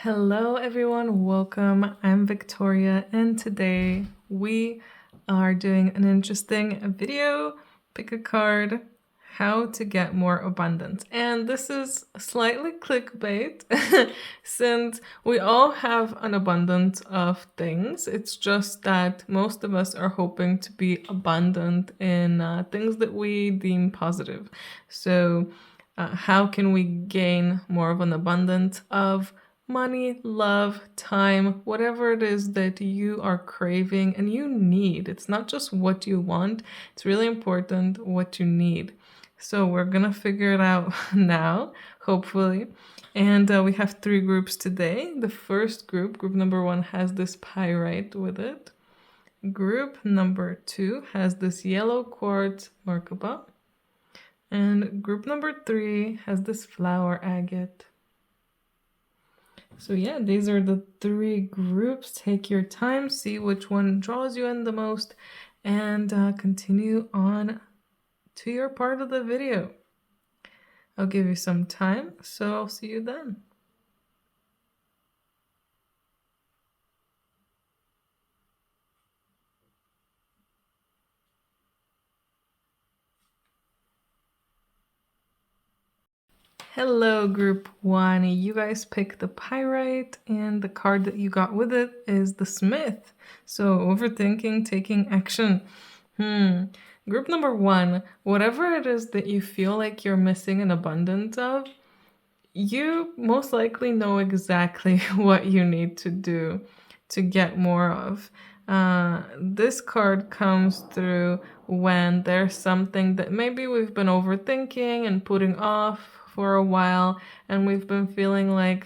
Hello, everyone. Welcome. I'm Victoria, and today we are doing an interesting video. Pick a card, how to get more abundance. And this is slightly clickbait since we all have an abundance of things. It's just that most of us are hoping to be abundant in things that we deem positive. So, how can we gain more of an abundance of money, love, time, whatever it is that you are craving and you need? It's not just what you want, it's really important what you need. So we're gonna figure it out now, hopefully. And we have 3 groups today. The first group number 1, has this pyrite with it. Group number 2 has this yellow quartz Merkaba. And group number 3 has this flower agate. So yeah, these are the 3 groups. Take your time, see which one draws you in the most, and continue on to your part of the video. I'll give you some time, so I'll see you then. Hello, group 1. You guys picked the pyrite, and the card that you got with it is the smith. So overthinking, taking action. Group number 1, whatever it is that you feel like you're missing an abundance of, you most likely know exactly what you need to do to get more of. This card comes through when there's something that maybe we've been overthinking and putting off for a while, and we've been feeling like,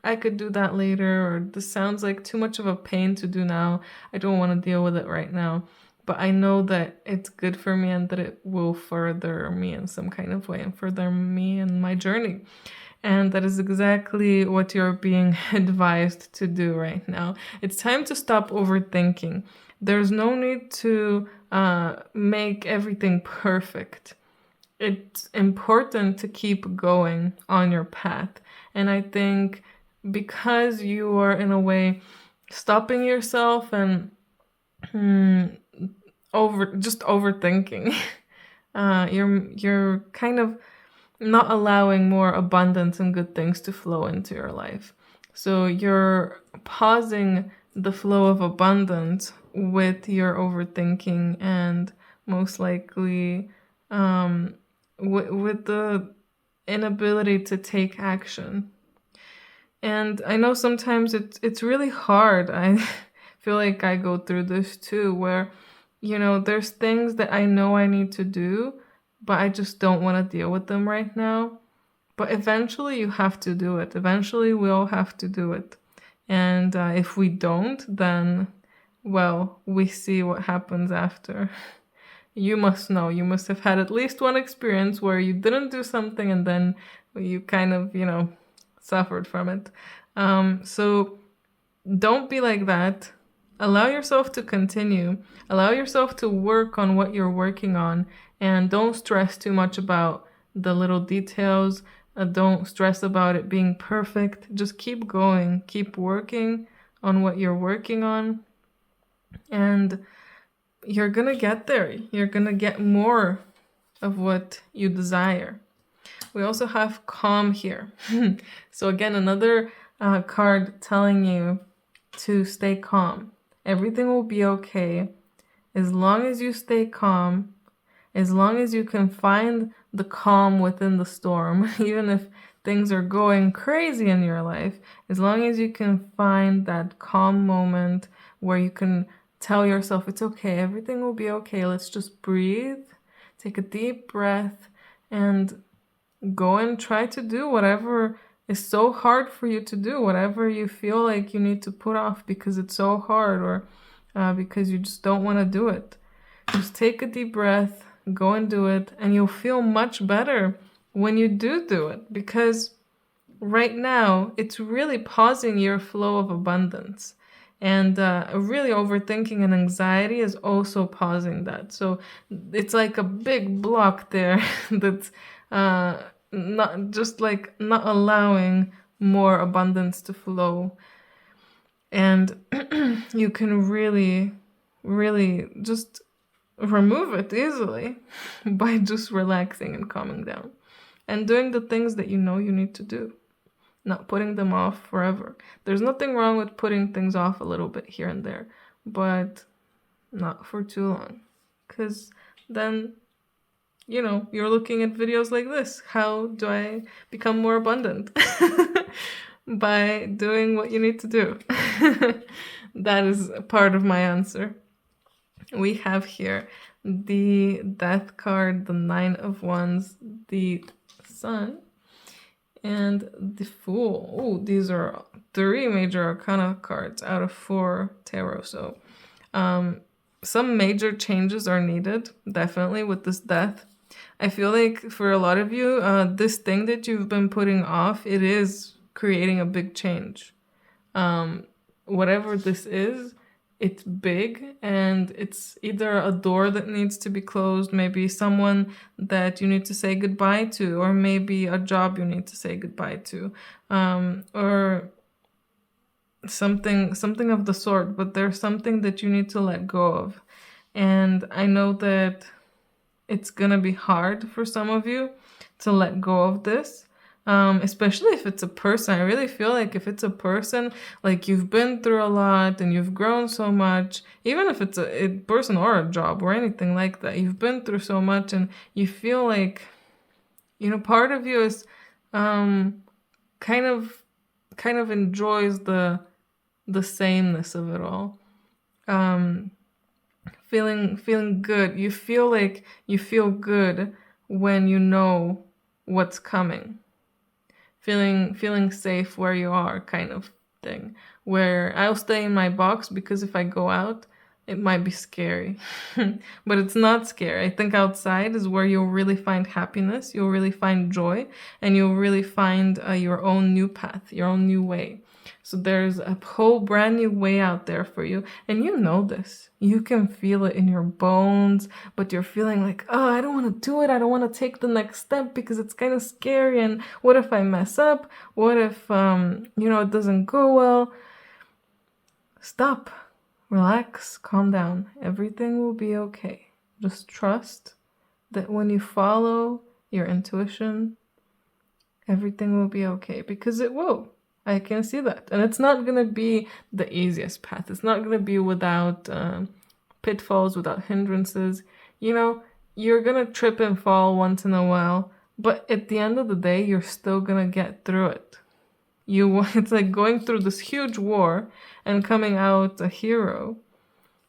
I could do that later, or this sounds like too much of a pain to do now. I don't want to deal with it right now. But I know that it's good for me and that it will further me in some kind of way and further me in my journey. And that is exactly what you're being advised to do right now. It's time to stop overthinking. There's no need to make everything perfect. It's important to keep going on your path. And I think because you are in a way stopping yourself and overthinking, you're kind of not allowing more abundance and good things to flow into your life. So you're pausing the flow of abundance with your overthinking and most likely with the inability to take action. And I know sometimes it's really hard. I feel like I go through this too, where, there's things that I know I need to do, but I just don't want to deal with them right now. But eventually you have to do it. Eventually we all have to do it. And if we don't, then, well, we see what happens after. You must know. You must have had at least one experience where you didn't do something and then you kind of, suffered from it. So don't be like that. Allow yourself to continue. Allow yourself to work on what you're working on, and don't stress too much about the little details. Don't stress about it being perfect. Just keep going. Keep working on what you're working on, and you're gonna get there. You're gonna get more of what you desire. We also have calm here. So again, another card telling you to stay calm. Everything will be okay as long as you stay calm, as long as you can find the calm within the storm, even if things are going crazy in your life, as long as you can find that calm moment where you can tell yourself, it's okay, everything will be okay, let's just breathe, take a deep breath, and go and try to do whatever is so hard for you to do, whatever you feel like you need to put off because it's so hard, or because you just don't want to do it. Just take a deep breath, go and do it, and you'll feel much better when you do it, because right now it's really pausing your flow of abundance. And really overthinking and anxiety is also pausing that. So it's like a big block there that's not allowing more abundance to flow. And you can really, really just remove it easily by just relaxing and calming down and doing the things that you know you need to do, not putting them off forever. There's nothing wrong with putting things off a little bit here and there, but not for too long. Because then, you're looking at videos like this. How do I become more abundant? By doing what you need to do. That is part of my answer. We have here the Death card, the Nine of Wands, the Sun, and the Fool. Oh, these are 3 major arcana cards out of 4 tarot. So some major changes are needed, definitely, with this Death. I feel like for a lot of you, this thing that you've been putting off, it is creating a big change. Whatever this is, it's big, and it's either a door that needs to be closed, maybe someone that you need to say goodbye to, or maybe a job you need to say goodbye to, or something of the sort. But there's something that you need to let go of. And I know that it's gonna be hard for some of you to let go of this, especially if it's a person. I really feel like if it's a person, like you've been through a lot and you've grown so much, even if it's a person or a job or anything like that, you've been through so much and you feel like, part of you is kind of enjoys the sameness of it all. Feeling good. You feel like you feel good when you know what's coming. Feeling safe where you are, kind of thing. Where I'll stay in my box because if I go out, it might be scary. But it's not scary. I think outside is where you'll really find happiness, you'll really find joy, and you'll really find your own new path, your own new way. So there's a whole brand new way out there for you. And you know this. You can feel it in your bones, but you're feeling like, oh, I don't want to do it. I don't want to take the next step because it's kind of scary. And what if I mess up? What if, it doesn't go well? Stop. Relax. Calm down. Everything will be okay. Just trust that when you follow your intuition, everything will be okay, because it will. I can see that. And it's not going to be the easiest path. It's not going to be without pitfalls, without hindrances. You're going to trip and fall once in a while, but at the end of the day, you're still going to get through it. It's like going through this huge war and coming out a hero.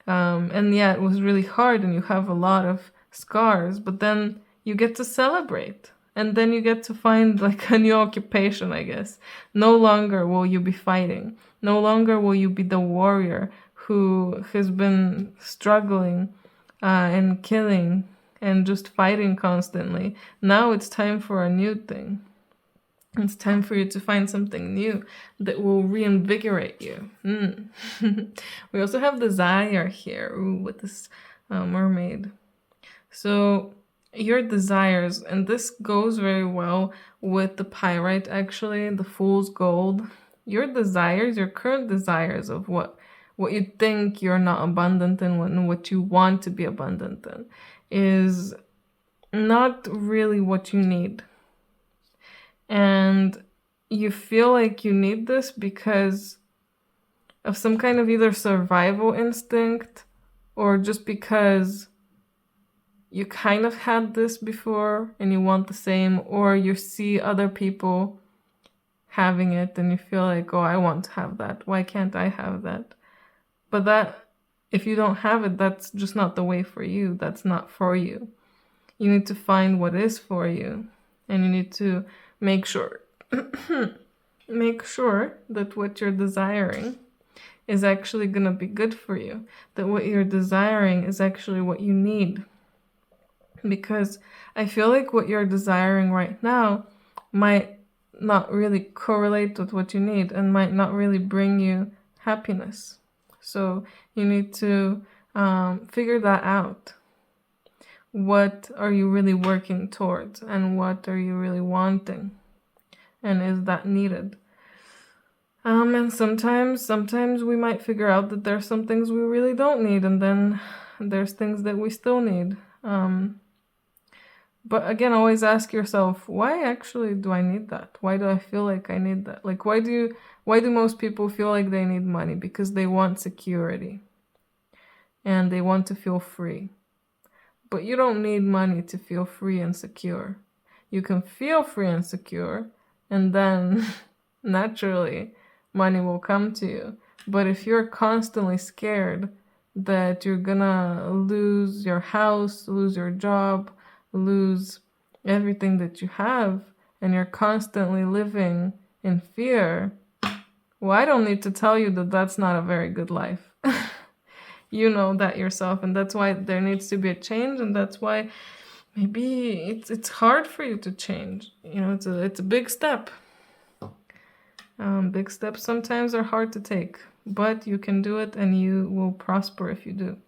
And yeah, it was really hard and you have a lot of scars, but then you get to celebrate. And then you get to find like a new occupation, I guess. No longer will you be fighting. No longer will you be the warrior who has been struggling and killing and just fighting constantly. Now it's time for a new thing. It's time for you to find something new that will reinvigorate you. We also have the Zaire here with this mermaid. So your desires, and this goes very well with the pyrite, actually, the fool's gold. Your desires, your current desires of what you think you're not abundant in and what you want to be abundant in is not really what you need. And you feel like you need this because of some kind of either survival instinct or just because you kind of had this before and you want the same, or you see other people having it and you feel like, oh, I want to have that. Why can't I have that? But that, if you don't have it, that's just not the way for you. That's not for you. You need to find what is for you, and you need to make sure that what you're desiring is actually going to be good for you, that what you're desiring is actually what you need. Because I feel like what you're desiring right now might not really correlate with what you need and might not really bring you happiness. So you need to figure that out. What are you really working towards, and what are you really wanting? And is that needed? And sometimes we might figure out that there's some things we really don't need, and then there's things that we still need. But again, always ask yourself, why actually do I need that? Why do I feel like I need that? Like, why do most people feel like they need money? Because they want security and they want to feel free. But you don't need money to feel free and secure. You can feel free and secure, and then naturally money will come to you. But if you're constantly scared that you're gonna lose your house, lose your job, lose everything that you have, and you're constantly living in fear, well, I don't need to tell you that that's not a very good life. You know that yourself, and that's why there needs to be a change, and that's why maybe it's hard for you to change. You know, it's a big step. Big steps sometimes are hard to take, but you can do it, and you will prosper if you do.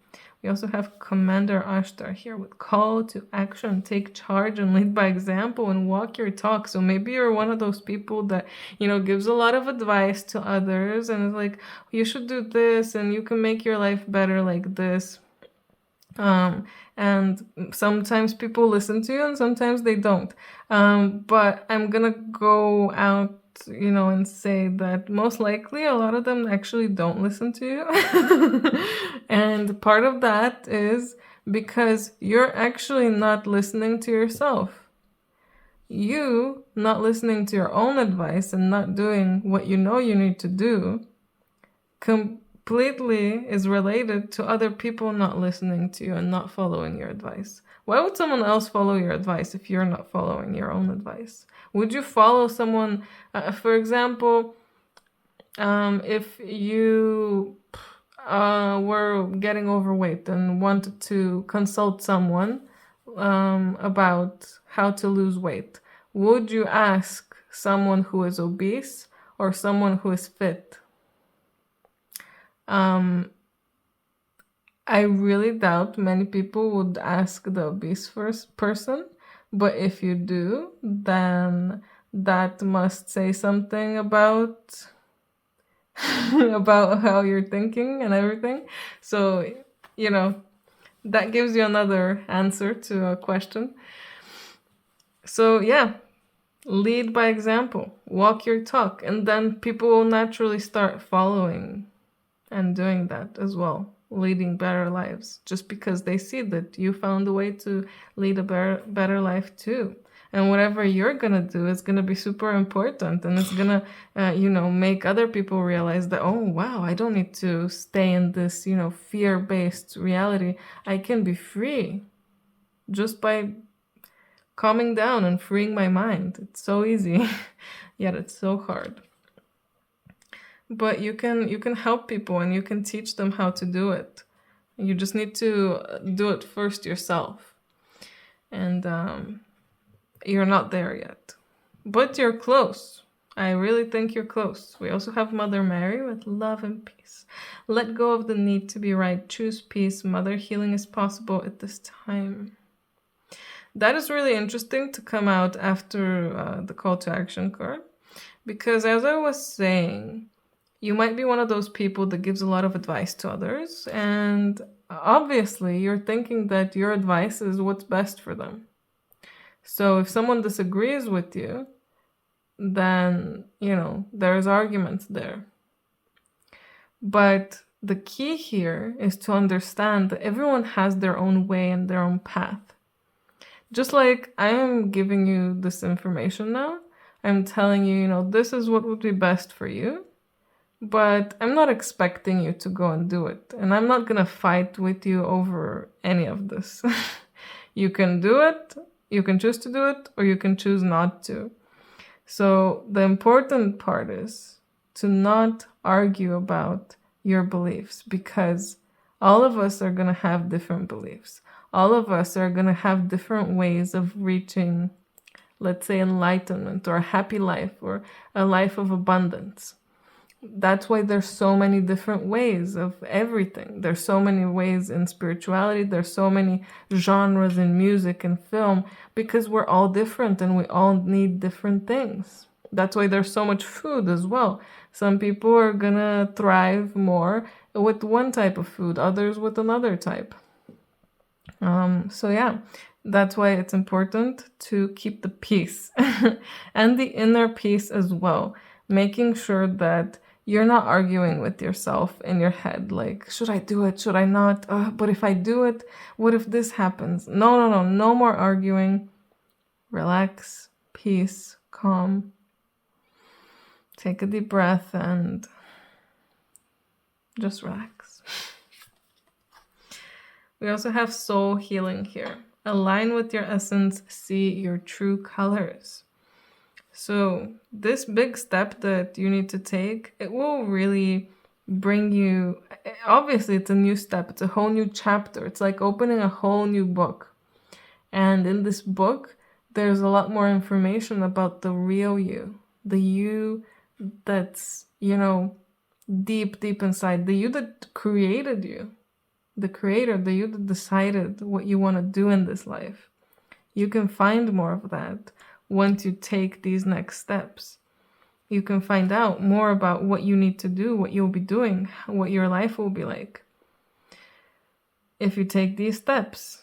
We also have Commander Ashtar here with call to action, take charge and lead by example and walk your talk. So maybe you're one of those people that, you know, gives a lot of advice to others and is like, you should do this and you can make your life better like this. And sometimes people listen to you and sometimes they don't. But I'm gonna go out, you know, and say that most likely a lot of them actually don't listen to you. And part of that is because you're actually not listening to yourself. You not listening to your own advice and not doing what you know you need to do completely is related to other people not listening to you and not following your advice. Why would someone else follow your advice if you're not following your own advice? Would you follow someone, for example, if you were getting overweight and wanted to consult someone about how to lose weight, would you ask someone who is obese or someone who is fit? I really doubt many people would ask the obese first person, but if you do, then that must say something about about how you're thinking and everything. So, you know, that gives you another answer to a question. So, yeah, lead by example, walk your talk, and then people will naturally start following and doing that as well, leading better lives, just because they see that you found a way to lead a better life too. And whatever you're gonna do is gonna be super important, and it's gonna, make other people realize that, oh wow, I don't need to stay in this, fear-based reality. I can be free just by calming down and freeing my mind. It's so easy, yet it's so hard. But you can help people and you can teach them how to do it. You just need to do it first yourself. And you're not there yet. But you're close. I really think you're close. We also have Mother Mary with love and peace. Let go of the need to be right. Choose peace. Mother, healing is possible at this time. That is really interesting to come out after the call to action card. Because as I was saying, you might be one of those people that gives a lot of advice to others, and obviously you're thinking that your advice is what's best for them. So if someone disagrees with you, then, there's arguments there. But the key here is to understand that everyone has their own way and their own path. Just like I am giving you this information now, I'm telling you, this is what would be best for you. But I'm not expecting you to go and do it. And I'm not going to fight with you over any of this. You can do it, you can choose to do it, or you can choose not to. So the important part is to not argue about your beliefs, because all of us are going to have different beliefs. All of us are going to have different ways of reaching, let's say, enlightenment or a happy life or a life of abundance. That's why there's so many different ways of everything. There's so many ways in spirituality. There's so many genres in music and film, because we're all different and we all need different things. That's why there's so much food as well. Some people are gonna thrive more with one type of food, others with another type. So yeah, that's why it's important to keep the peace and the inner peace as well, making sure that you're not arguing with yourself in your head, like, should I do it? Should I not? But if I do it, what if this happens? No, no, no, no more arguing. Relax, peace, calm. Take a deep breath and just relax. We also have soul healing here. Align with your essence, see your true colors. So this big step that you need to take, it will really bring you, obviously it's a new step, it's a whole new chapter. It's like opening a whole new book. And in this book, there's a lot more information about the real you, the you that's, deep, deep inside, the you that created you, the creator, the you that decided what you want to do in this life. You can find more of that once you take these next steps. You can find out more about what you need to do, what you'll be doing, what your life will be like if you take these steps.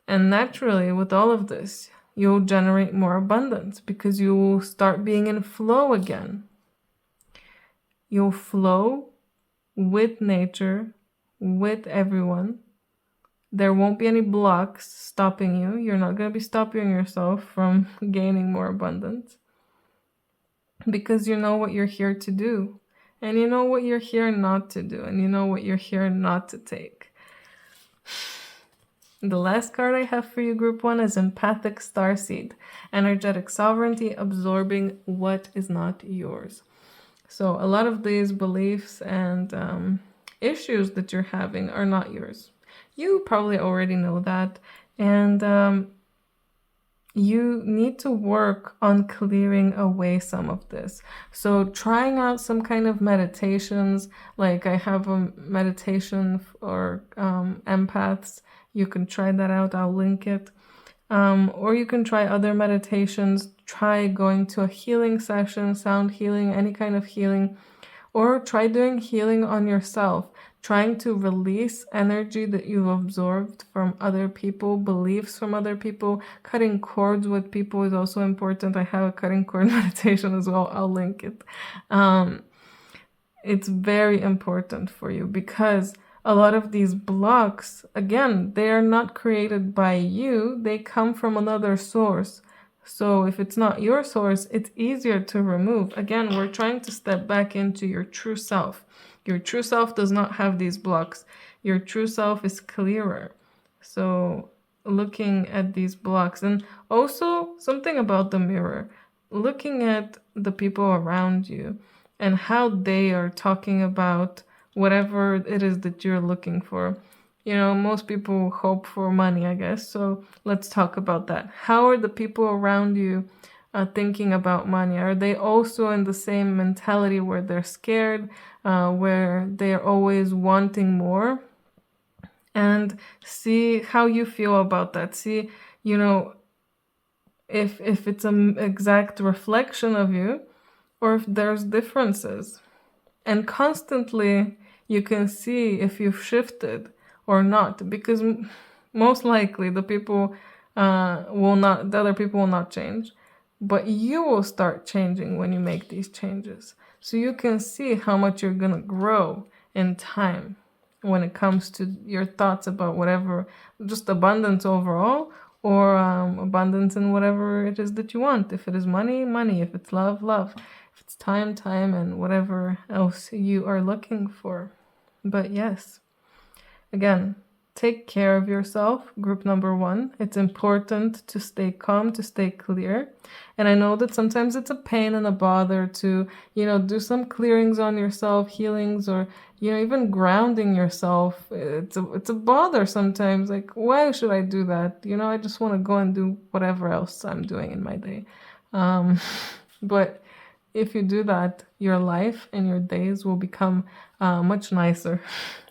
And naturally, with all of this, you'll generate more abundance because you will start being in flow again. You'll flow with nature, with everyone. There won't be any blocks stopping you. You're not going to be stopping yourself from gaining more abundance because you know what you're here to do, and you know what you're here not to do, and you know what you're here not to take. The last card I have for you, Group 1, is Empathic Starseed, Energetic Sovereignty, Absorbing What Is Not Yours. So a lot of these beliefs and issues that you're having are not yours. You probably already know that, and you need to work on clearing away some of this. So trying out some kind of meditations, like I have a meditation for empaths. You can try that out. I'll link it. Or you can try other meditations. Try going to a healing session, sound healing, any kind of healing. Or try doing healing on yourself, trying to release energy that you've absorbed from other people, beliefs from other people. Cutting cords with people is also important. I have a cutting cord meditation as well. I'll link it. It's very important for you because a lot of these blocks, again, they are not created by you. They come from another source. So if it's not your source, it's easier to remove. Again, we're trying to step back into your true self. Your true self does not have these blocks. Your true self is clearer. So looking at these blocks, and also something about the mirror, looking at the people around you and how they are talking about whatever it is that you're looking for. Most people hope for money, I guess. So let's talk about that. How are the people around you thinking about money? Are they also in the same mentality where they're scared, where they're always wanting more? And see how you feel about that. See, if it's an exact reflection of you or if there's differences. And constantly you can see if you've shifted or not, because most likely the other people will not change, but you will start changing when you make these changes. So you can see how much you're gonna grow in time when it comes to your thoughts about whatever, just abundance overall, or abundance in whatever it is that you want. If it is money, money. If it's love, love. If it's time, time, and whatever else you are looking for. But yes, again, take care of yourself, group number 1. It's important to stay calm, to stay clear. And I know that sometimes it's a pain and a bother to, do some clearings on yourself, healings, or, even grounding yourself. It's a bother sometimes. Like, why should I do that? I just want to go and do whatever else I'm doing in my day. But if you do that, your life and your days will become much nicer.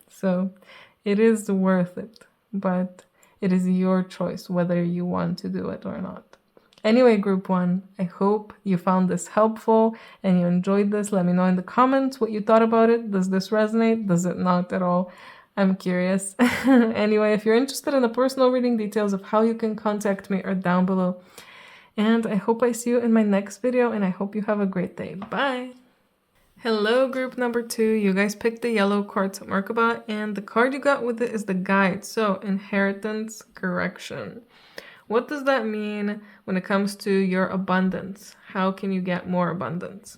So it is worth it, but it is your choice whether you want to do it or not. Anyway, group 1, I hope you found this helpful and you enjoyed this. Let me know in the comments what you thought about it. Does this resonate? Does it not at all? I'm curious. Anyway, if you're interested in the personal reading, details of how you can contact me are down below. And I hope I see you in my next video, and I hope you have a great day. Bye! Hello, group number 2. You guys picked the yellow quartz Merkaba, and the card you got with it is the guide. So, inheritance correction. What does that mean when it comes to your abundance? How can you get more abundance?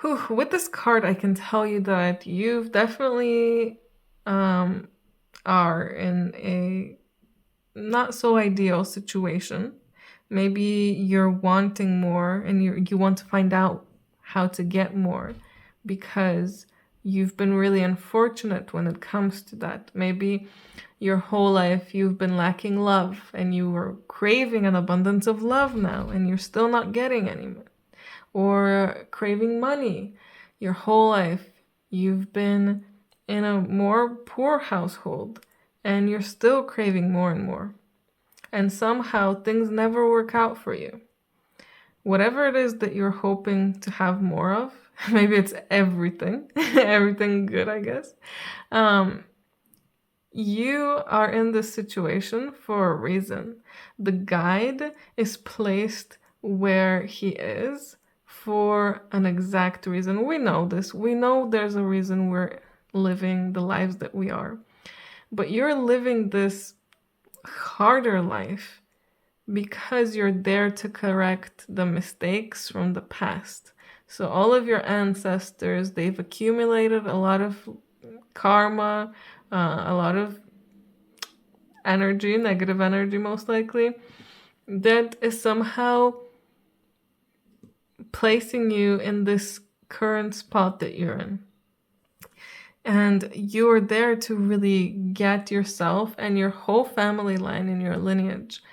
Whew, with this card, I can tell you that you've definitely are in a not so ideal situation. Maybe you're wanting more and you want to find out how to get more because you've been really unfortunate when it comes to that. Maybe your whole life you've been lacking love and you were craving an abundance of love now and you're still not getting any. Or craving money. Your whole life you've been in a more poor household and you're still craving more and more. And somehow things never work out for you. Whatever it is that you're hoping to have more of, maybe it's everything, everything good, I guess. You are in this situation for a reason. The guide is placed where he is for an exact reason. We know this. We know there's a reason we're living the lives that we are. But you're living this harder life because you're there to correct the mistakes from the past. So all of your ancestors, they've accumulated a lot of karma, a lot of energy, negative energy most likely, that is somehow placing you in this current spot that you're in. And you're there to really get yourself and your whole family line in your lineage,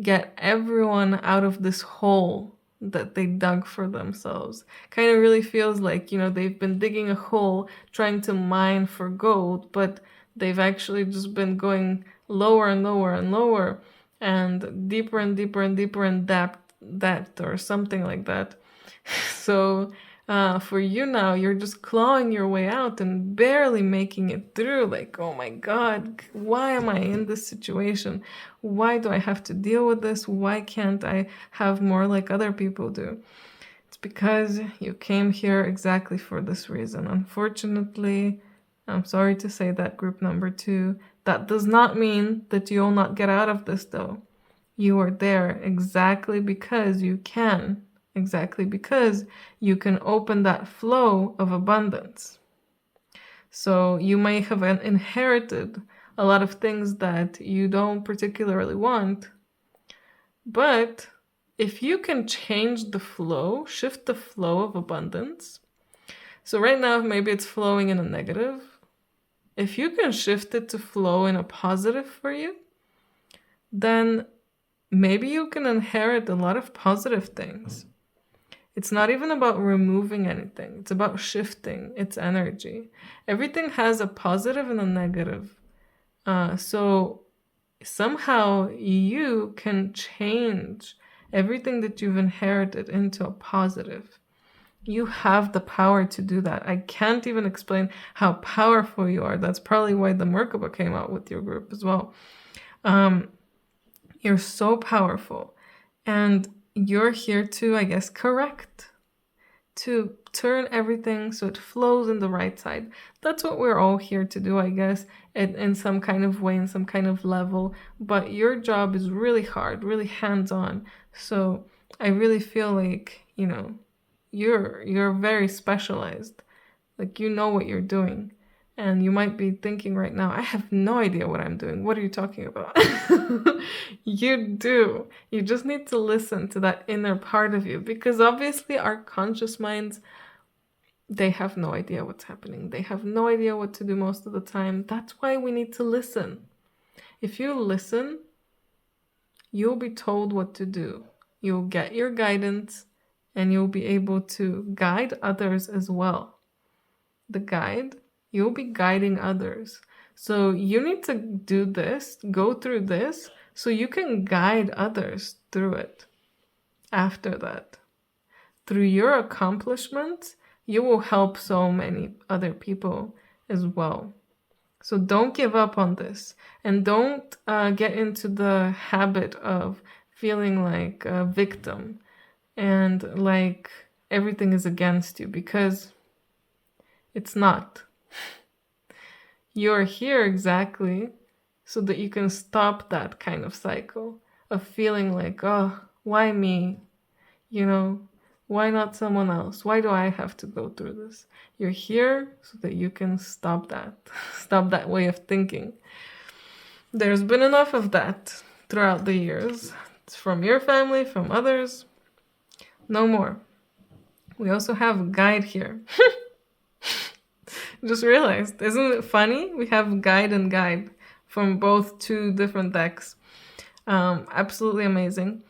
get everyone out of this hole that they dug for themselves. Kind of really feels like, they've been digging a hole trying to mine for gold, but they've actually just been going lower and lower and lower and deeper and deeper and deeper in depth or something like that. So for you now, you're just clawing your way out and barely making it through. Like, oh my God, why am I in this situation? Why do I have to deal with this? Why can't I have more like other people do? It's because you came here exactly for this reason. Unfortunately, I'm sorry to say that, group number 2. That does not mean that you'll not get out of this though. You are there exactly because you can. Exactly because you can open that flow of abundance. So you may have inherited a lot of things that you don't particularly want, but if you can change the flow, shift the flow of abundance. So right now, maybe it's flowing in a negative. If you can shift it to flow in a positive for you, then maybe you can inherit a lot of positive things. It's not even about removing anything. It's about shifting its energy. Everything has a positive and a negative. So somehow you can change everything that you've inherited into a positive. You have the power to do that. I can't even explain how powerful you are. That's probably why the Merkaba came out with your group as well. You're so powerful. And you're here to, I guess, correct, to turn everything so it flows in the right side. That's what we're all here to do, I guess, in some kind of way, in some kind of level. But your job is really hard, really hands-on. So I really feel like, you're very specialized. Like, you know what you're doing. And you might be thinking right now, I have no idea what I'm doing. What are you talking about? You do. You just need to listen to that inner part of you, because obviously our conscious minds, they have no idea what's happening. They have no idea what to do most of the time. That's why we need to listen. If you listen, you'll be told what to do. You'll get your guidance and you'll be able to guide others as well. The guide, you'll be guiding others. So you need to do this, go through this, so you can guide others through it. after that. Through your accomplishments, you will help so many other people as well. So don't give up on this, and don't get into the habit of feeling like a victim and like everything is against you, because it's not. You're here exactly so that you can stop that kind of cycle of feeling like, oh, why me? You know, why not someone else? Why do I have to go through this? You're here so that you can stop that. Stop that way of thinking. There's been enough of that throughout the years. It's from your family, from others. No more. We also have a guide here. Just realized, isn't it funny? We have guide and guide from both two different decks. Absolutely amazing.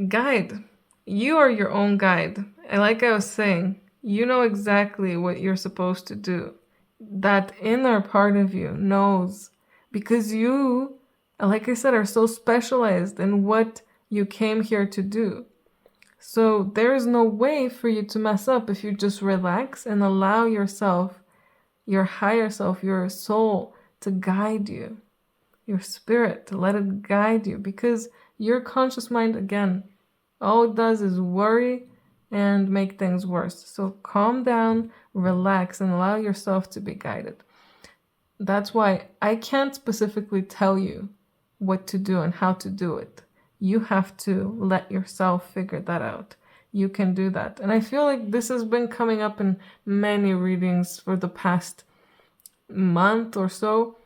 Guide. You are your own guide. And like I was saying, you know exactly what you're supposed to do. That inner part of you knows, because you, like I said, are so specialized in what you came here to do. So there is no way for you to mess up if you just relax and allow yourself, your higher self, your soul, to guide you, your spirit, to let it guide you, because your conscious mind, again, all it does is worry and make things worse. So calm down, relax, and allow yourself to be guided. That's why I can't specifically tell you what to do and how to do it. You have to let yourself figure that out. You can do that. And I feel like this has been coming up in many readings for the past month or so,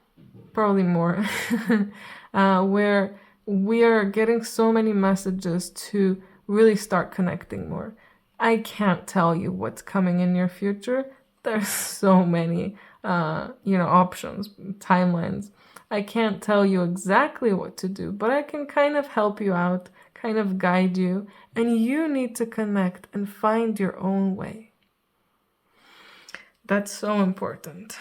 probably more, where we are getting so many messages to really start connecting more. I can't tell you what's coming in your future. There's so many, options, timelines. I can't tell you exactly what to do, but I can kind of help you out, kind of guide you, and you need to connect and find your own way. That's so important.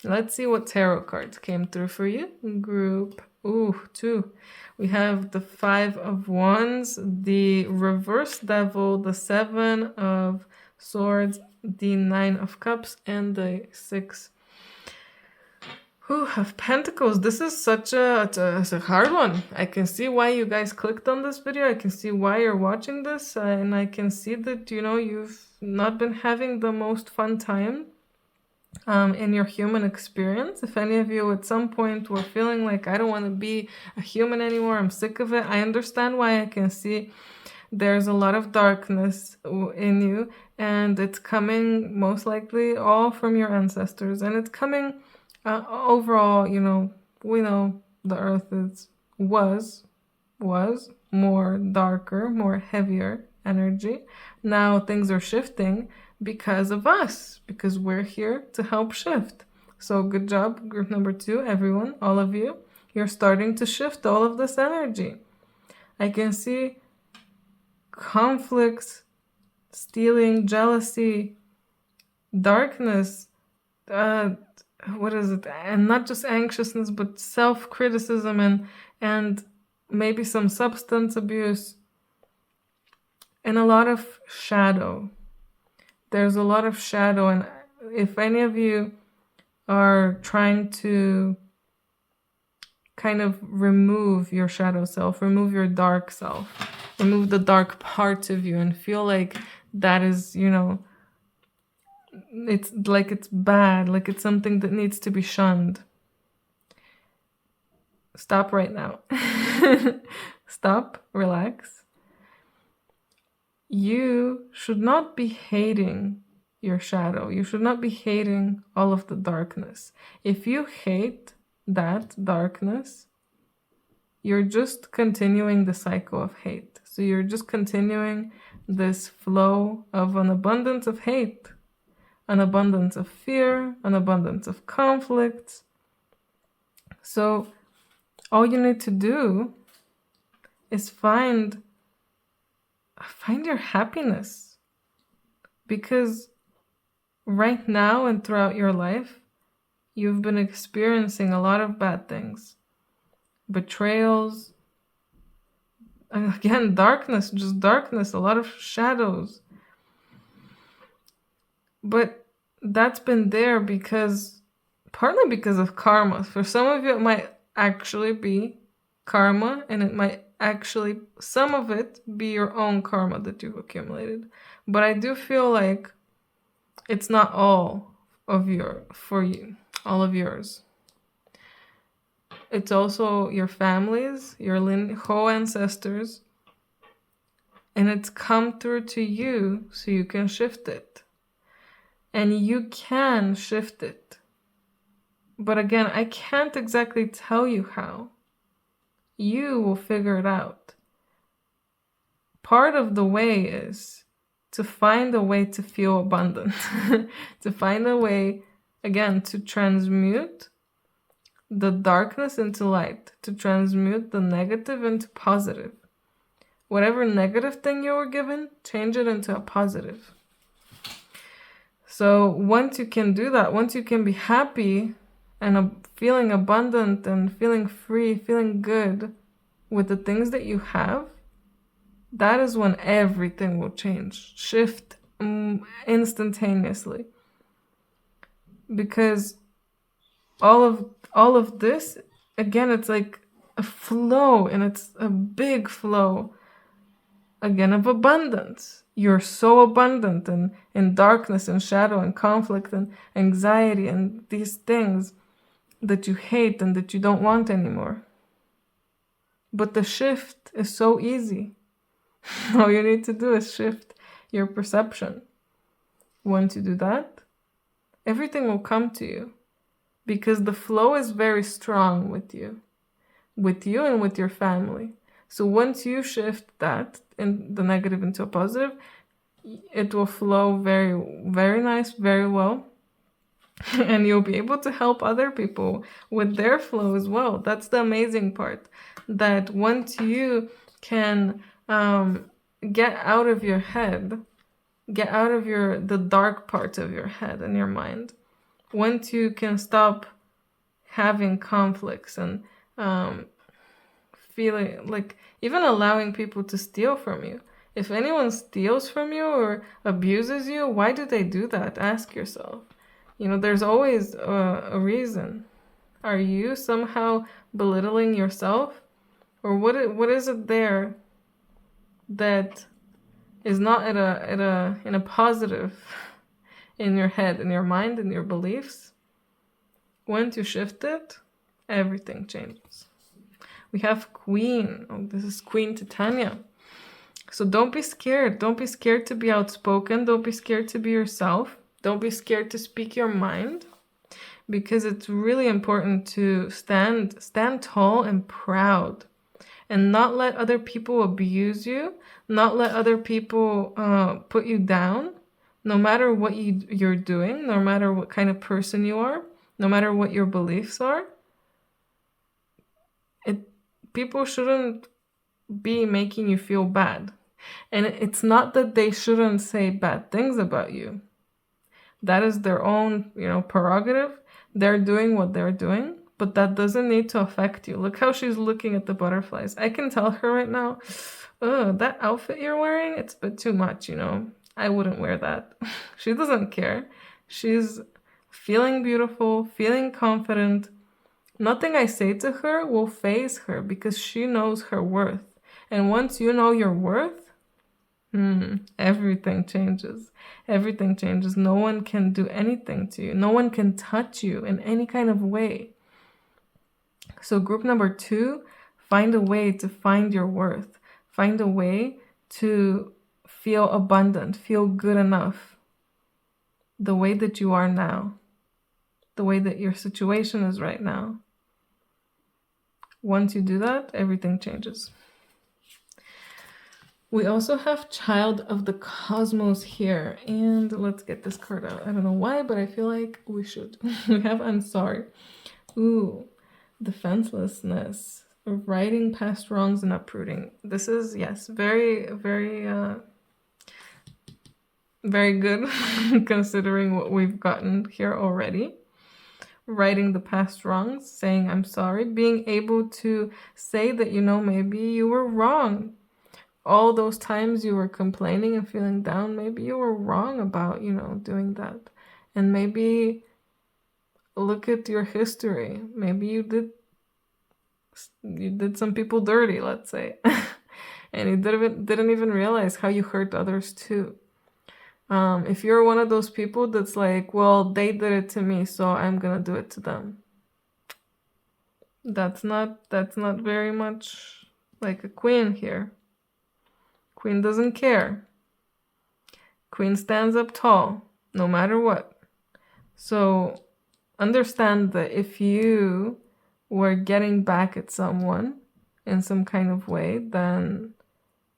Let's see what tarot cards came through for you. Group, 2. We have the 5 of Wands, the Reverse Devil, the 7 of Swords, the 9 of Cups, and the 6 of Pentacles. This is such a hard one. I can see why you guys clicked on this video. I can see why you're watching this, and I can see that, you've not been having the most fun time in your human experience. If any of you at some point were feeling like, I don't want to be a human anymore, I'm sick of it, I understand why. I can see there's a lot of darkness in you, and it's coming most likely all from your ancestors, and it's coming overall. We know the earth was more darker, more heavier energy. Now things are shifting because of us, because we're here to help shift. So good job, group number 2, everyone, all of you. You're starting to shift all of this energy. I can see conflicts, stealing, jealousy, darkness, what is it? And not just anxiousness, but self-criticism and maybe some substance abuse, and a lot of shadow. There's a lot of shadow, and if any of you are trying to kind of remove your shadow self, remove your dark self, remove the dark parts of you, and feel like that is, it's like it's bad, like it's something that needs to be shunned. Stop right now. Stop, relax. You should not be hating your shadow. You should not be hating all of the darkness. If you hate that darkness, you're just continuing the cycle of hate. So you're just continuing this flow of an abundance of hate, an abundance of fear, an abundance of conflict. So all you need to do is find your happiness, because right now and throughout your life, you've been experiencing a lot of bad things, betrayals, again, darkness, just darkness, a lot of shadows. But that's been there partly because of karma. For some of you, it might actually be karma, and it might actually, some of it, be your own karma that you've accumulated. But I do feel like it's not all of all of yours. It's also your families, your Ho ancestors, and it's come through to you so you can shift it. And you can shift it. But again, I can't exactly tell you how. You will figure it out. Part of the way is to find a way to feel abundant, to find a way, again, to transmute the darkness into light, to transmute the negative into positive. Whatever negative thing you were given, change it into a positive. So once you can do that, once you can be happy and feeling abundant and feeling free, feeling good with the things that you have, that is when everything will change, shift instantaneously. Because all of this, again, it's like a flow, and it's a big flow, again, of abundance. You're so abundant in darkness and shadow and conflict and anxiety and these things that you hate and that you don't want anymore. But the shift is so easy. All you need to do is shift your perception. Once you do that, everything will come to you, because the flow is very strong with you and with your family. So once you shift that, in the negative into a positive, it will flow very, very nice, very well. And you'll be able to help other people with their flow as well. That's the amazing part. That once you can get out of your head, get out of the dark parts of your head and your mind, once you can stop having conflicts and feeling like, even allowing people to steal from you. If anyone steals from you or abuses you, why do they do that? Ask yourself. There's always a reason. Are you somehow belittling yourself? Or what is it there that is not in a positive in your head, in your mind, in your beliefs? Once you shift it, everything changes. We have Queen. Oh, this is Queen Titania. So don't be scared. Don't be scared to be outspoken. Don't be scared to be yourself. Don't be scared to speak your mind, because it's really important to stand tall and proud, and not let other people abuse you, not let other people put you down, no matter what you're doing, no matter what kind of person you are, no matter what your beliefs are. People shouldn't be making you feel bad. And it's not that they shouldn't say bad things about you. That is their own, prerogative. They're doing what they're doing, but that doesn't need to affect you. Look how she's looking at the butterflies. I can tell her right now, oh, that outfit you're wearing, it's a bit too much, I wouldn't wear that. She doesn't care. She's feeling beautiful, feeling confident. Nothing I say to her will faze her, because she knows her worth. And once you know your worth, everything changes. Everything changes. No one can do anything to you. No one can touch you in any kind of way. So group number 2, find a way to find your worth. Find a way to feel abundant, feel good enough, the way that you are now, the way that your situation is right now. Once you do that, everything changes. We also have Child of the Cosmos here, and let's get this card out. I don't know why, but I feel like we should. We have I'm sorry. Ooh, defenselessness, righting past wrongs and uprooting. This is, yes, very, very, very good considering what we've gotten here already. Righting the past wrongs, saying I'm sorry, being able to say that, maybe you were wrong. all those times you were complaining and feeling down, maybe you were wrong about, doing that. And maybe look at your history. Maybe you did some people dirty, let's say. And you didn't even realize how you hurt others too. If you're one of those people that's like, well, they did it to me, so I'm gonna do it to them. That's not very much like a queen here. Queen doesn't care. Queen stands up tall, no matter what. So understand that if you were getting back at someone in some kind of way, then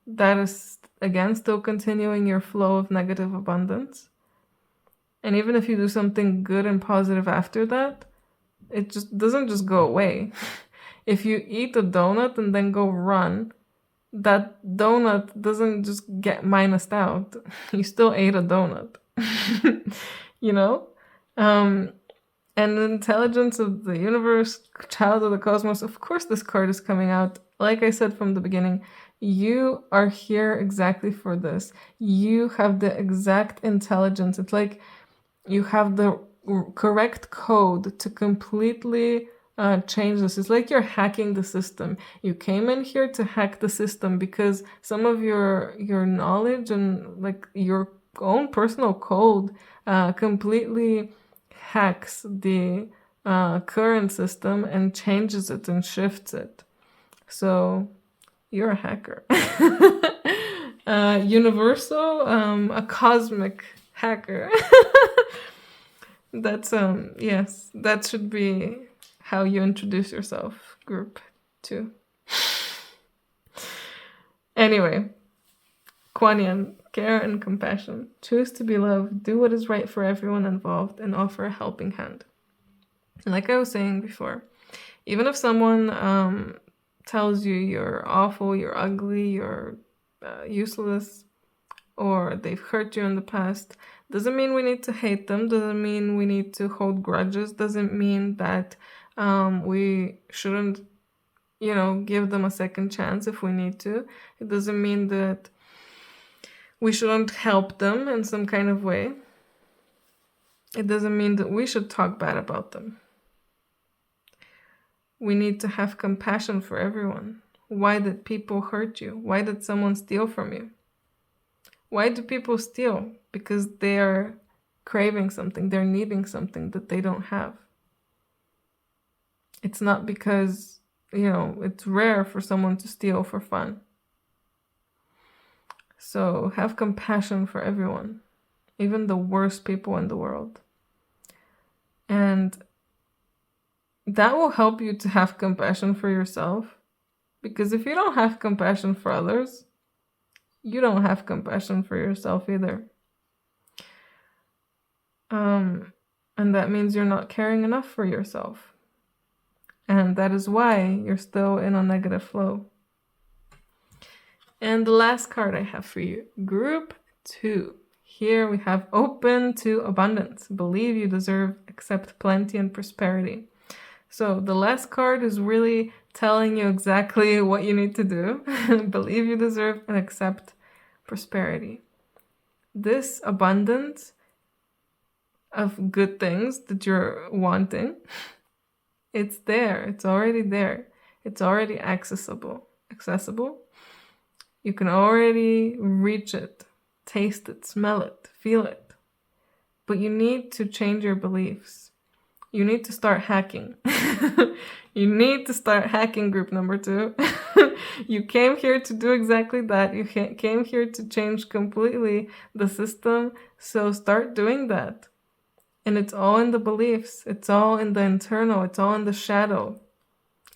that is, again, still continuing your flow of negative abundance. And even if you do something good and positive after that, it just doesn't just go away. If you eat a donut and then go run, that donut doesn't just get minused out. You still ate a donut. And the intelligence of the universe, child of the cosmos, of course this card is coming out. Like I said from the beginning, you are here exactly for this. You have the exact intelligence. It's like you have the correct code to completely change this. It's like you're hacking the system. You came in here to hack the system because some of your knowledge and like your own personal code completely hacks the current system and changes it and shifts it. So you're a hacker. Universal, a cosmic hacker. That's yes, that should be how you introduce yourself, group 2. Anyway, Kuan Yin, care and compassion. Choose to be loved, do what is right for everyone involved, and offer a helping hand. And like I was saying before, even if someone tells you you're awful, you're ugly, you're useless, or they've hurt you in the past, doesn't mean we need to hate them, doesn't mean we need to hold grudges, doesn't mean that we shouldn't, give them a second chance if we need to. It doesn't mean that we shouldn't help them in some kind of way. It doesn't mean that we should talk bad about them. We need to have compassion for everyone. Why did people hurt you? Why did someone steal from you? Why do people steal? Because they are craving something, they're needing something that they don't have. It's not because, it's rare for someone to steal for fun. So have compassion for everyone, even the worst people in the world. And that will help you to have compassion for yourself. Because if you don't have compassion for others, you don't have compassion for yourself either. And that means you're not caring enough for yourself. And that is why you're still in a negative flow. And the last card I have for you, group 2. Here we have open to abundance. Believe you deserve, accept plenty and prosperity. So the last card is really telling you exactly what you need to do. Believe you deserve and accept prosperity. This abundance of good things that you're wanting, it's there. It's already there. It's already accessible. You can already reach it, taste it, smell it, feel it. But you need to change your beliefs. You need to start hacking. You need to start hacking, group number 2. You came here to do exactly that. You came here to change completely the system. So start doing that. And it's all in the beliefs. It's all in the internal. It's all in the shadow.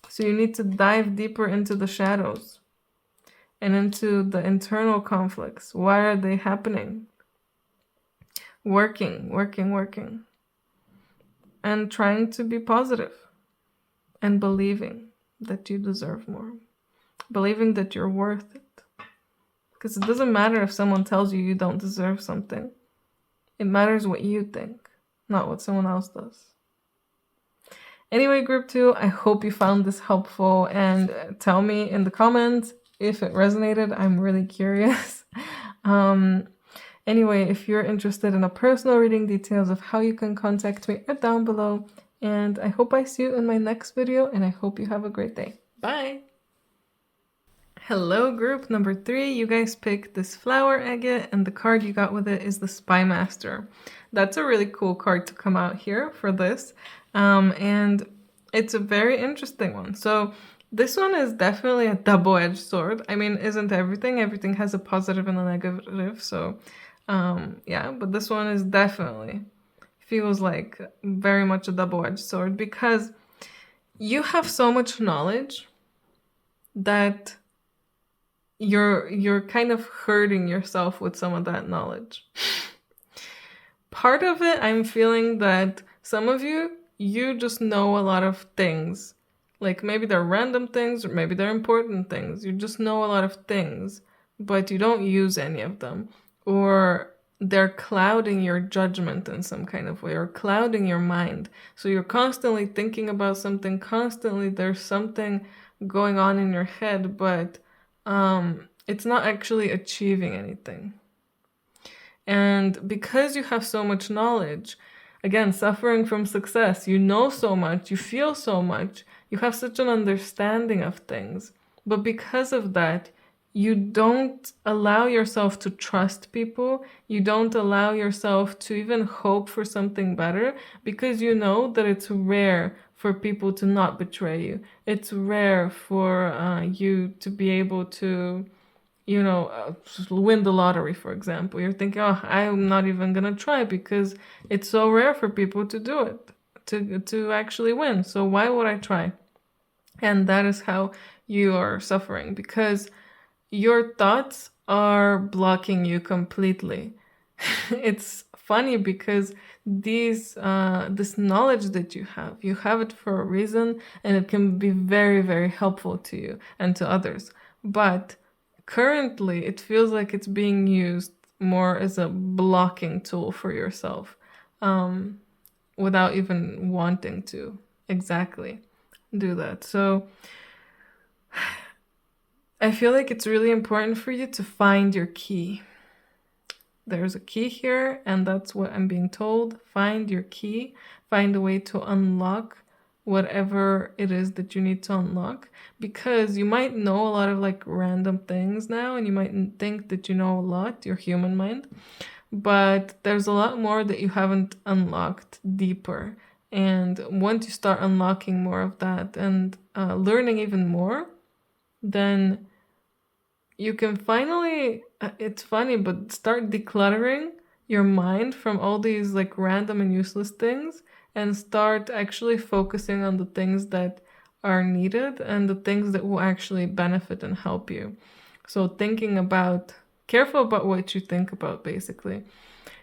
So you need to dive deeper into the shadows and into the internal conflicts. Why are they happening? Working. And trying to be positive. And believing that you deserve more. Believing that you're worth it. Because it doesn't matter if someone tells you you don't deserve something. It matters what you think, not what someone else does. Anyway, group 2, I hope you found this helpful, and tell me in the comments if it resonated. I'm really curious. Anyway, if you're interested in a personal reading, details of how you can contact me are down below. And I hope I see you in my next video, and I hope you have a great day. Bye! Hello, group number 3. You guys picked this flower agate, and the card you got with it is the Spy Master. That's a really cool card to come out here for this. And it's a very interesting one. So this one is definitely a double-edged sword. I mean, isn't everything? Everything has a positive and a negative, so yeah, but this one is definitely feels like very much a double-edged sword, because you have so much knowledge that you're kind of hurting yourself with some of that knowledge. Part of it, I'm feeling that some of you just know a lot of things. Like maybe they're random things, or maybe they're important things. You just know a lot of things, but you don't use any of them. Or they're clouding your judgment in some kind of way, or clouding your mind. So you're constantly thinking about something, constantly there's something going on in your head, but it's not actually achieving anything. And because you have so much knowledge, again, suffering from success, you know so much, you feel so much, you have such an understanding of things. But because of that, you don't allow yourself to trust people. You don't allow yourself to even hope for something better, because you know that it's rare for people to not betray you. It's rare for you to be able to, you know, win the lottery, for example. You're thinking, oh, I'm not even gonna try because it's so rare for people to do it, to actually win. So why would I try? And that is how you are suffering, because your thoughts are blocking you completely. It's funny because this knowledge that you have it for a reason, and it can be very, very helpful to you and to others. But currently, it feels like it's being used more as a blocking tool for yourself, without even wanting to exactly do that. So I feel like it's really important for you to find your key. There's a key here, and that's what I'm being told. Find your key. Find a way to unlock whatever it is that you need to unlock, because you might know a lot of like random things now, and you might think that you know a lot, your human mind, but there's a lot more that you haven't unlocked deeper. And once you start unlocking more of that and learning even more, then you can finally, it's funny, but start decluttering your mind from all these like random and useless things, and start actually focusing on the things that are needed and the things that will actually benefit and help you. So careful about what you think about, basically.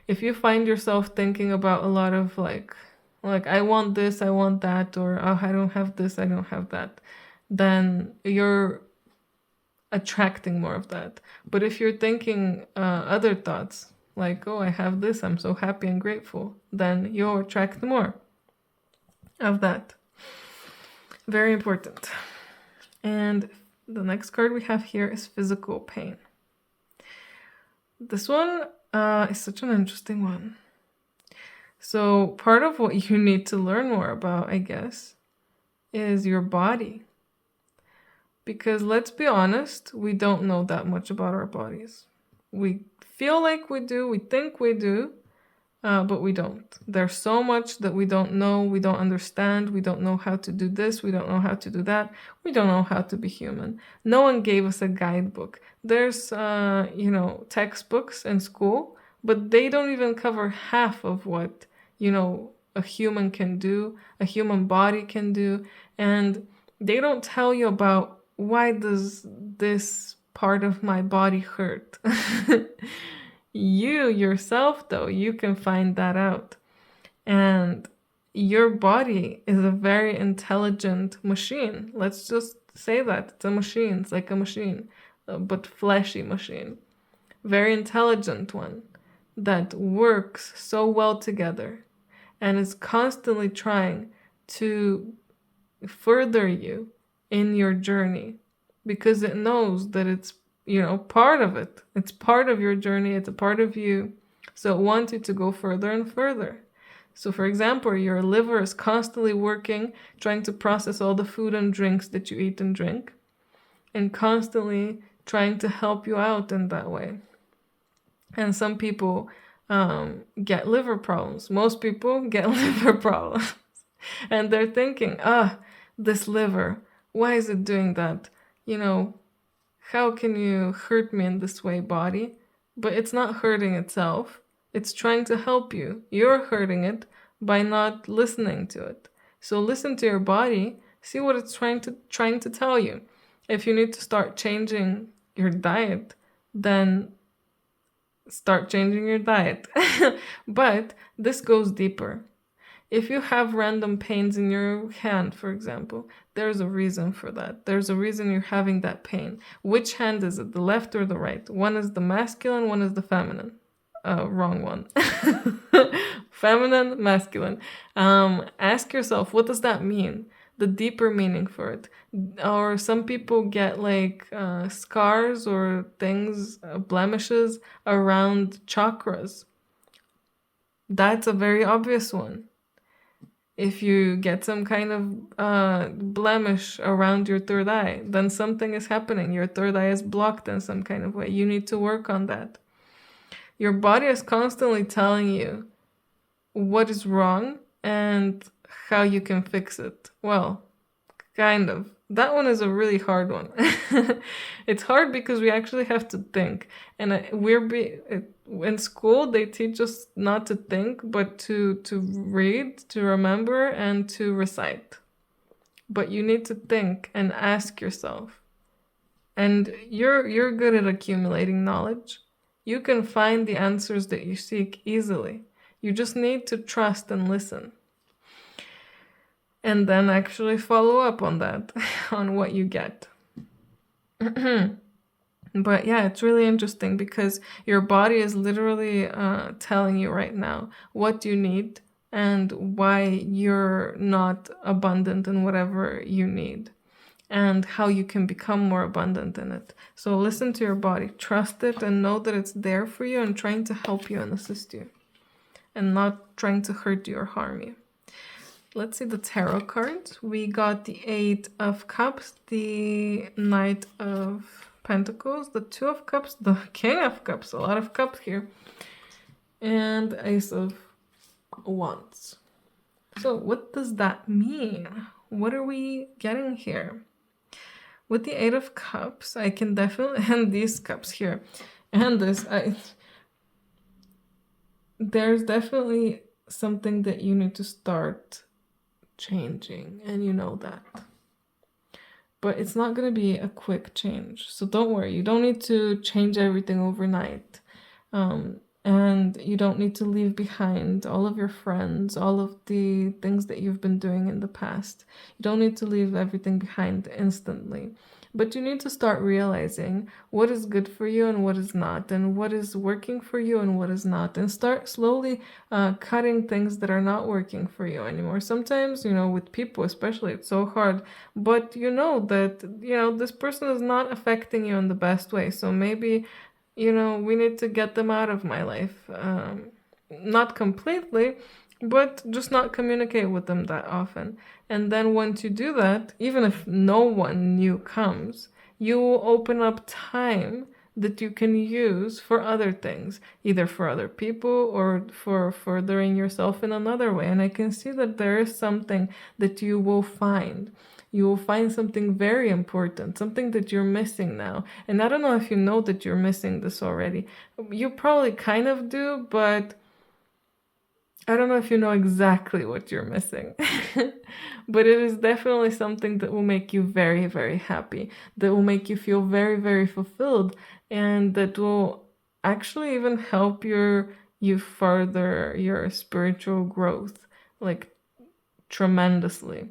If you find yourself thinking about a lot of like I want this, I want that, or oh, I don't have this, I don't have that, then you're attracting more of that. But if you're thinking other thoughts, like, oh, I have this, I'm so happy and grateful, then you'll attract more of that. Very important. And the next card we have here is physical pain. This one is such an interesting one. So part of what you need to learn more about, I guess, is your body. Because let's be honest, we don't know that much about our bodies. We feel like we do, we think we do, but we don't. There's so much that we don't know, we don't understand, we don't know how to do this, we don't know how to do that, we don't know how to be human. No one gave us a guidebook. There's, textbooks in school, but they don't even cover half of what, a human can do, a human body can do, and they don't tell you about why does this part of my body hurt. You yourself, though, you can find that out. And your body is a very intelligent machine. Let's just say that. It's a machine. It's like a machine, but fleshy machine. Very intelligent one that works so well together and is constantly trying to further you in your journey. because it knows that it's, part of it. It's part of your journey, it's a part of you. So it wants you to go further and further. So, for example, your liver is constantly working, trying to process all the food and drinks that you eat and drink, and constantly trying to help you out in that way. And some people get liver problems. Most people get liver problems. And they're thinking, this liver, why is it doing that? How can you hurt me in this way, body? But it's not hurting itself. It's trying to help you. You're hurting it by not listening to it. So listen to your body, see what it's trying to tell you. If you need to start changing your diet, then start changing your diet. But this goes deeper. If you have random pains in your hand, for example, there's a reason for that. There's a reason you're having that pain. Which hand is it, the left or the right? One is the masculine, one is the feminine. Wrong one. Feminine, masculine. Ask yourself, what does that mean? The deeper meaning for it. Or some people get like scars or things, blemishes around chakras. That's a very obvious one. If you get some kind of blemish around your third eye, then something is happening. Your third eye is blocked in some kind of way. You need to work on that. Your body is constantly telling you what is wrong and how you can fix it. Well, kind of. That one is a really hard one. It's hard because we actually have to think. And in school, they teach us not to think, but to read, to remember, and to recite. But you need to think and ask yourself. And you're good at accumulating knowledge. You can find the answers that you seek easily. You just need to trust and listen. And then actually follow up on that, on what you get. But yeah, it's really interesting because your body is literally telling you right now what you need and why you're not abundant in whatever you need, and how you can become more abundant in it. So listen to your body, trust it, and know that it's there for you and trying to help you and assist you, and not trying to hurt you or harm you. Let's see the tarot cards. We got the 8 of Cups, the Knight of Pentacles, the 2 of Cups, the King of Cups, a lot of cups here, and Ace of Wands. So what does that mean? What are we getting here? With the 8 of Cups, I can definitely, and these cups here, and this, there's definitely something that you need to start changing, and you know that. But it's not going to be a quick change, so don't worry. You don't need to change everything overnight. And you don't need to leave behind all of your friends, all of the things that you've been doing in the past. You don't need to leave everything behind instantly. But you need to start realizing what is good for you and what is not, and what is working for you and what is not, and start slowly cutting things that are not working for you anymore. Sometimes, with people especially, it's so hard, but you know that, this person is not affecting you in the best way. So maybe, we need to get them out of my life. Not completely, but just not communicate with them that often. And then once you do that, even if no one new comes, you will open up time that you can use for other things, either for other people or for furthering yourself in another way. And I can see that there is something that you will find. You will find something very important, something that you're missing now. And I don't know if you know that you're missing this already. You probably kind of do, but I don't know if you know exactly what you're missing. But it is definitely something that will make you very, very happy, that will make you feel very, very fulfilled, and that will actually even help you further your spiritual growth, like tremendously.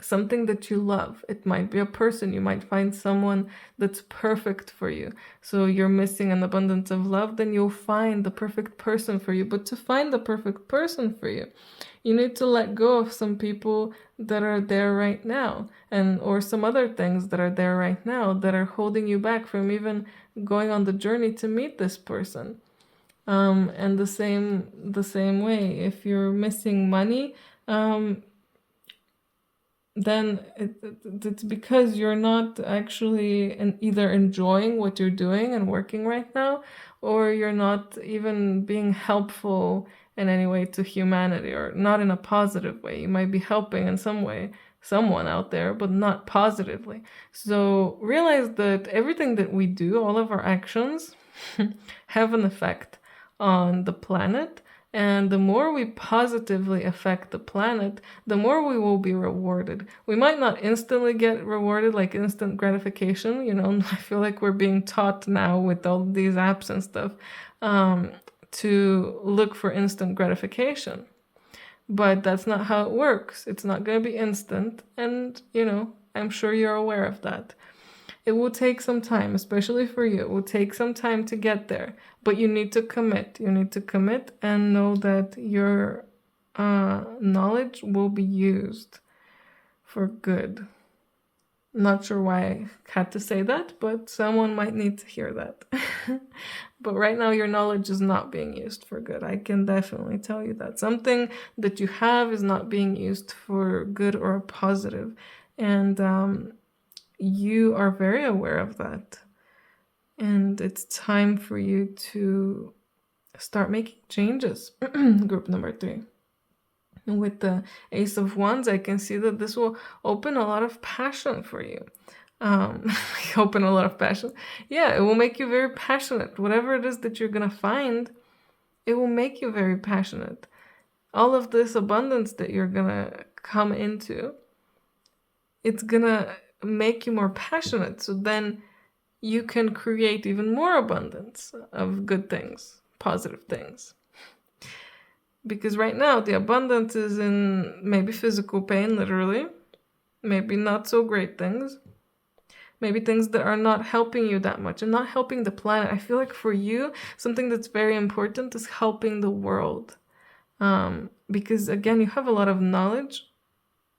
something that you love. It might be a person. You might find someone that's perfect for you. So you're missing an abundance of love, then you'll find the perfect person for you. But to find the perfect person for you, you need to let go of some people that are there right now, and or some other things that are there right now that are holding you back from even going on the journey to meet this person. And the same way, if you're missing money, then it's because you're not actually either enjoying what you're doing and working right now, or you're not even being helpful in any way to humanity, or not in a positive way. You might be helping in some way someone out there, but not positively. So realize that everything that we do, all of our actions, have an effect on the planet. And the more we positively affect the planet, the more we will be rewarded. We might not instantly get rewarded, like instant gratification. I feel like we're being taught now with all these apps and stuff to look for instant gratification. But that's not how it works. It's not going to be instant. And, I'm sure you're aware of that. It will take some time, especially for you. It will take some time to get there, but you need to commit. You need to commit and know that your knowledge will be used for good. Not sure why I had to say that, but someone might need to hear that. But right now, your knowledge is not being used for good. I can definitely tell you that. Something that you have is not being used for good or positive. And you are very aware of that. And it's time for you to start making changes. Group number 3. With the Ace of Wands, I can see that this will open a lot of passion for you. Open a lot of passion. Yeah, it will make you very passionate. Whatever it is that you're going to find, it will make you very passionate. All of this abundance that you're going to come into, it's going to make you more passionate, so then you can create even more abundance of good things, positive things. Because right now the abundance is in maybe physical pain, literally, maybe not so great things, maybe things that are not helping you that much and not helping the planet. I feel like for you, something that's very important is helping the world, because again, you have a lot of knowledge,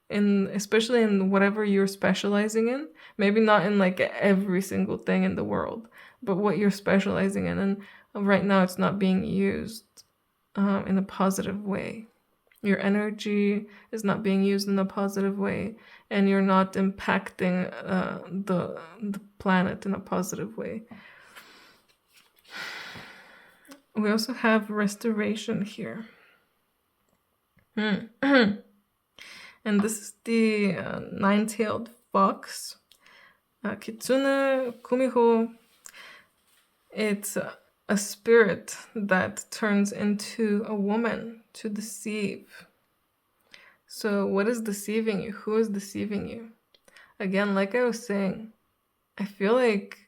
especially in whatever you're specializing in. Maybe not in like every single thing in the world, but what you're specializing in. And right now it's not being used in a positive way. Your energy is not being used in a positive way, and you're not impacting the planet in a positive way. We also have restoration here. And this is the nine-tailed fox, Kitsune Kumiho. It's a spirit that turns into a woman to deceive. So what is deceiving you? Who is deceiving you? Again, like I was saying, I feel like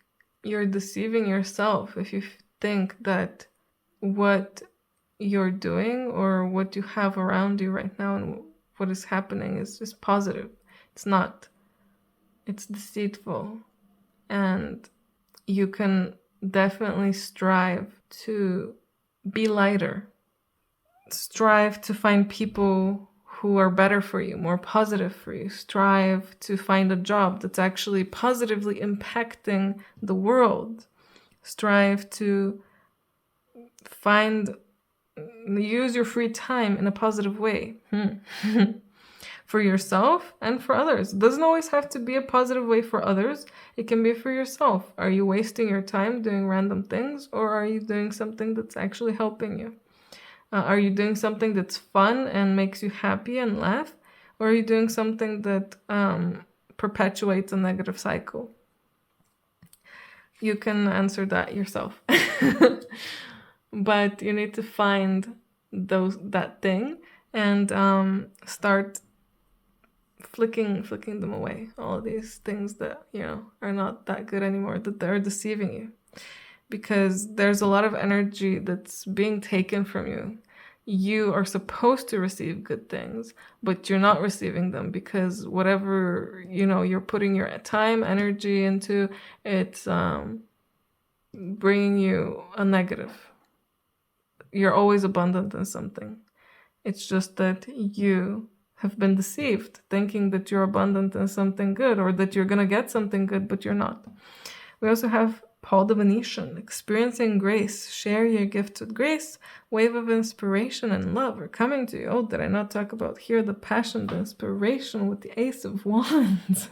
you're deceiving yourself if you think that what you're doing or what you have around you right now and what is happening is just positive. It's not. It's deceitful. And you can definitely strive to be lighter. Strive to find people who are better for you, more positive for you. Strive to find a job that's actually positively impacting the world. Strive to use your free time in a positive way. For yourself and for others. It doesn't always have to be a positive way for others. It can be for yourself. Are you wasting your time doing random things, or are you doing something that's actually helping you? Are you doing something that's fun and makes you happy and laugh? Or are you doing something that perpetuates a negative cycle? You can answer that yourself. But you need to find that thing and start flicking them away. All of these things that, are not that good anymore, that they're deceiving you. Because there's a lot of energy that's being taken from you. you are supposed to receive good things, but you're not receiving them because whatever, you're putting your time, energy into, it's bringing you a negative. You're always abundant in something. It's just that you have been deceived, thinking that you're abundant in something good or that you're going to get something good, but you're not. We also have Paul the Venetian, experiencing grace. Share your gift with grace. Wave of inspiration and love are coming to you. Oh, did I not talk about here the passion, the inspiration with the Ace of Wands?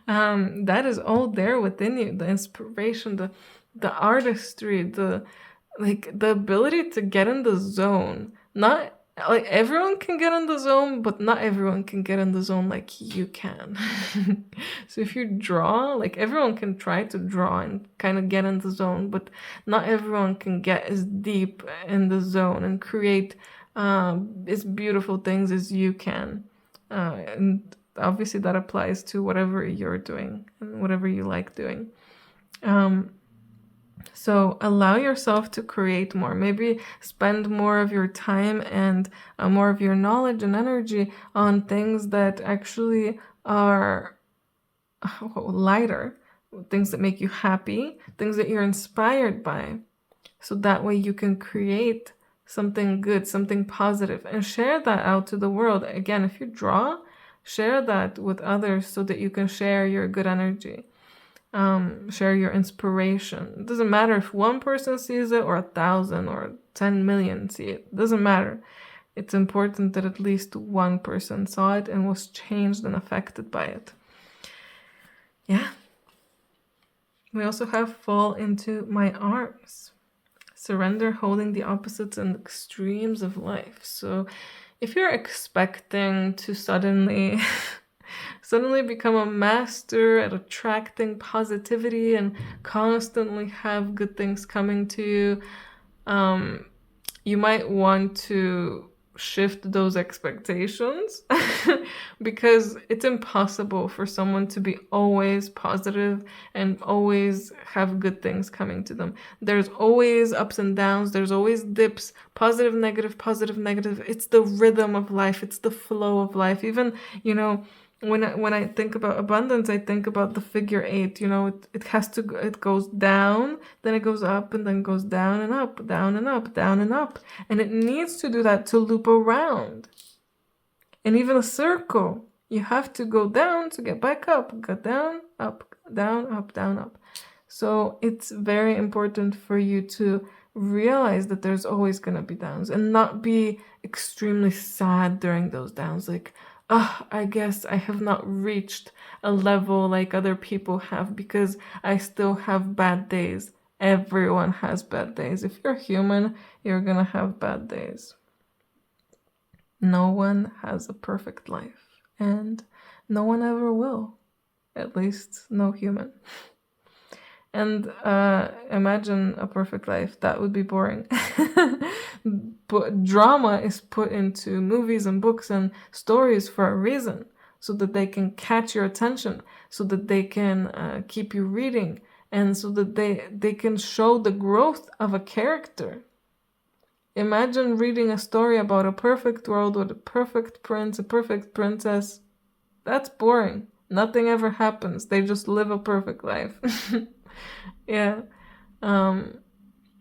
That is all there within you. The inspiration, the artistry, the ability to get in the zone. Not like everyone can get in the zone, but not everyone can get in the zone like you can. So if you draw, like everyone can try to draw and kind of get in the zone, but not everyone can get as deep in the zone and create as beautiful things as you can. And obviously that applies to whatever you're doing and whatever you like doing. So allow yourself to create more. Maybe spend more of your time and more of your knowledge and energy on things that actually are lighter, things that make you happy, things that you're inspired by. So that way you can create something good, something positive, and share that out to the world. Again, if you draw, share that with others so that you can share your good energy. Share your inspiration. It doesn't matter if one person sees it or 1,000 or 10 million see it. It doesn't matter. It's important that at least one person saw it and was changed and affected by it. Yeah. We also have fall into my arms. Surrender, holding the opposites and extremes of life. So if you're expecting to suddenly become a master at attracting positivity and constantly have good things coming to you, you might want to shift those expectations because it's impossible for someone to be always positive and always have good things coming to them. There's always ups and downs. There's always dips, positive, negative, positive, negative. It's the rhythm of life. It's the flow of life. Even, when I think about abundance, I think about the figure 8. It goes down, then it goes up, and then goes down and up, down and up, down and up. And it needs to do that to loop around. And even a circle, you have to go down to get back up. Go down, up, down, up, down, up. So it's very important for you to realize that there's always going to be downs and not be extremely sad during those downs. Like, I guess I have not reached a level like other people have because I still have bad days. Everyone has bad days. If you're human, you're gonna have bad days. No one has a perfect life, and no one ever will. At least no human. And imagine a perfect life. That would be boring. But drama is put into movies and books and stories for a reason, so that they can catch your attention, so that they can keep you reading, and so that they can show the growth of a character. Imagine reading a story about a perfect world with a perfect prince, a perfect princess. That's boring. Nothing ever happens. They just live a perfect life. Yeah.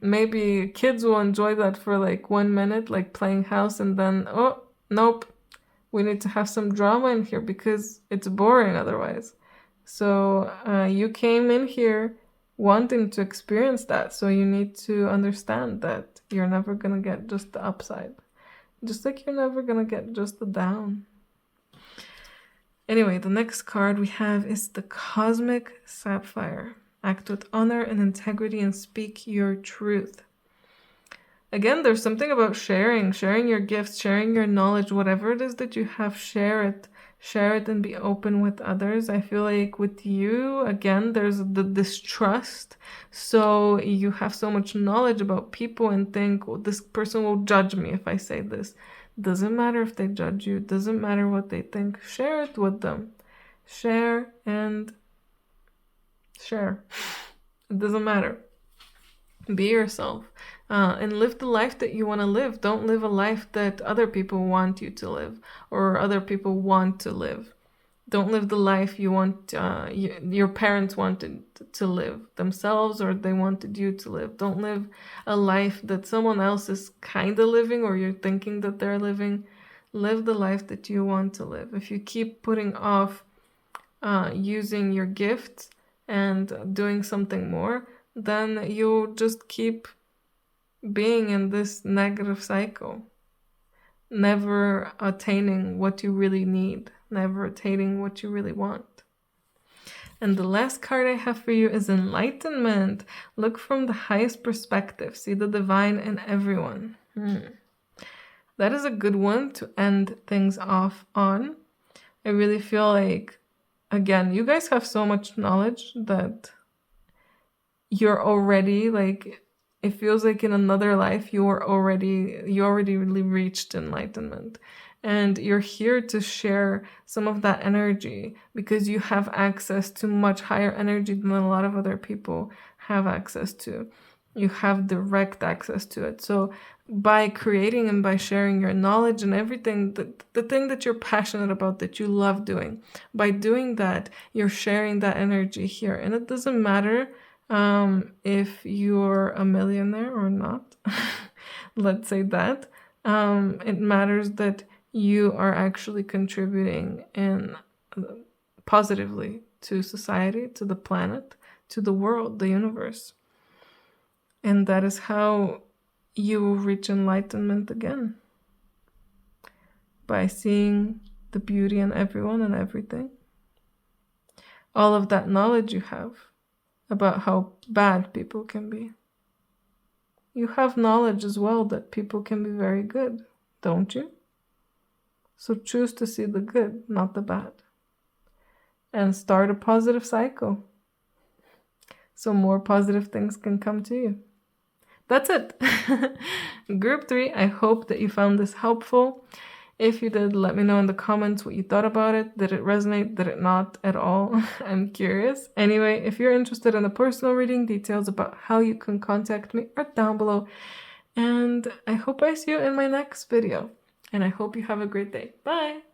Maybe kids will enjoy that for like 1 minute, like playing house, and then, oh, nope, we need to have some drama in here because it's boring otherwise. So you came in here wanting to experience that, so you need to understand that you're never gonna get just the upside, just like you're never gonna get just the down. Anyway, the next card we have is the Cosmic Sapphire. Act with honor and integrity and speak your truth. Again, there's something about sharing your gifts, sharing your knowledge, whatever it is that you have, share it and be open with others. I feel like with you, again, there's the distrust. So you have so much knowledge about people and think, well, this person will judge me if I say this. Doesn't matter if they judge you. Doesn't matter what they think. Share it with them. Share and share. It doesn't matter. Be yourself. and live the life that you want to live. Don't live a life that other people want you to live or other people want to live. Don't live the life you want, your parents wanted to live themselves or they wanted you to live. Don't live a life that someone else is kind of living or you're thinking that they're living. Live the life that you want to live. If you keep putting off using your gifts and doing something more, then you'll just keep being in this negative cycle, never attaining what you really need, never attaining what you really want. And the last card I have for you is Enlightenment. Look from the highest perspective. See the divine in everyone. That is a good one to end things off on. I really feel like, again, you guys have so much knowledge that you're already like, it feels like in another life you already really reached enlightenment, and you're here to share some of that energy because you have access to much higher energy than a lot of other people have access to. You have direct access to it. So by creating and by sharing your knowledge and everything, the thing that you're passionate about, that you love doing, by doing that, you're sharing that energy here. And it doesn't matter if you're a millionaire or not. Let's say that. It matters that you are actually contributing in positively to society, to the planet, to the world, the universe. And that is how you will reach enlightenment again. By seeing the beauty in everyone and everything. All of that knowledge you have about how bad people can be. You have knowledge as well that people can be very good, don't you? So choose to see the good, not the bad. And start a positive cycle. So more positive things can come to you. That's it. Group 3, I hope that you found this helpful. If you did, let me know in the comments what you thought about it. Did it resonate? Did it not at all? I'm curious. Anyway, if you're interested in a personal reading, details about how you can contact me are down below. And I hope I see you in my next video. And I hope you have a great day. Bye!